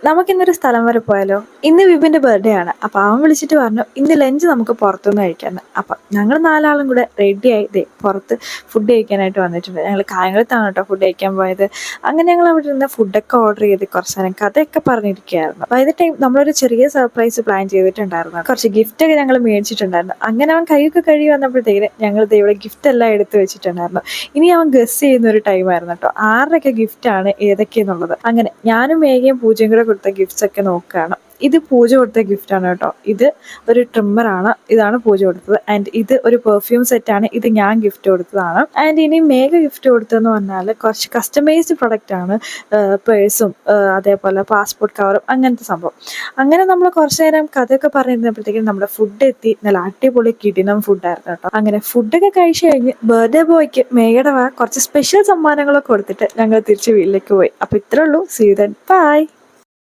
നമുക്കിന്നൊരു സ്ഥലം വരെ പോയാലോ? ഇന്ന് വിപിൻ്റെ ബർത്ത്ഡേ ആണ്. അപ്പോൾ അവൻ വിളിച്ചിട്ട് പറഞ്ഞു ഇന്ന് ലഞ്ച് നമുക്ക് പുറത്തുനിന്ന് കഴിക്കാമെന്ന്. അപ്പം ഞങ്ങൾ നാലാളും കൂടെ റെഡിയായി പുറത്ത് ഫുഡ് കഴിക്കാനായിട്ട് വന്നിട്ടുണ്ട്. ഞങ്ങൾ കായംകുളത്താണ് കേട്ടോ ഫുഡ് കഴിക്കാൻ പോയത്. അങ്ങനെ ഞങ്ങൾ അവിടെ ഇരുന്ന് ഫുഡൊക്കെ ഓർഡർ ചെയ്ത് കുറച്ച് നേരം കഥയൊക്കെ പറഞ്ഞിരിക്കുകയായിരുന്നു. അപ്പോൾ ഇത് ടൈം നമ്മളൊരു ചെറിയ സർപ്രൈസ് പ്ലാൻ ചെയ്തിട്ടുണ്ടായിരുന്നു. കുറച്ച് ഗിഫ്റ്റൊക്കെ ഞങ്ങൾ മേടിച്ചിട്ടുണ്ടായിരുന്നു. അങ്ങനെ അവൻ കൈയൊക്കെ കഴുകി വന്നപ്പോഴത്തേക്ക് ഞങ്ങൾ ഇവിടെ ഗിഫ്റ്റ് എല്ലാം എടുത്ത് വെച്ചിട്ടുണ്ടായിരുന്നു. ഇനി അവൻ ഗസ് ചെയ്യുന്ന ഒരു ടൈമായിരുന്നു കേട്ടോ, ആരുടെയൊക്കെ ഗിഫ്റ്റാണ് ഏതൊക്കെയെന്നുള്ളത്. അങ്ങനെ ഞാനും മേഘയും പൂജയും കൂടെ കൊടുത്ത ഗിഫ്റ്റ്സ് ഒക്കെ നോക്കുകയാണ്. ഇത് പൂജ കൊടുത്ത ഗിഫ്റ്റാണ് കേട്ടോ. ഇത് ഒരു ട്രിമ്മറാണ്, ഇതാണ് പൂജ കൊടുത്തത്. ആൻഡ് ഇത് ഒരു പെർഫ്യൂം സെറ്റാണ്, ഇത് ഞാൻ ഗിഫ്റ്റ് കൊടുത്തതാണ്. ആൻഡ് ഇനി മേഘ ഗിഫ്റ്റ് കൊടുത്തതെന്ന് പറഞ്ഞാൽ കുറച്ച് കസ്റ്റമൈസ്ഡ് പ്രൊഡക്റ്റ് ആണ്, പേഴ്സും അതേപോലെ പാസ്പോർട്ട് കവറും അങ്ങനത്തെ സംഭവം. അങ്ങനെ നമ്മൾ കുറച്ച് നേരം കഥയൊക്കെ പറഞ്ഞിരുന്നപ്പോഴത്തേക്കും നമ്മുടെ ഫുഡ് എത്തി. നല്ല അടിപൊളി കിടിലം ഫുഡായിരുന്നു കേട്ടോ. അങ്ങനെ ഫുഡൊക്കെ കഴിച്ചു കഴിഞ്ഞ് ബർത്ത്ഡേ ബോയ്ക്ക് മേഘയുടെ കുറച്ച് സ്പെഷ്യൽ സമ്മാനങ്ങളൊക്കെ കൊടുത്തിട്ട് ഞങ്ങൾ തിരിച്ച് വീട്ടിലേക്ക് പോയി. അപ്പോൾ ഇത്രേ ഉള്ളൂ. See you then. ബൈ.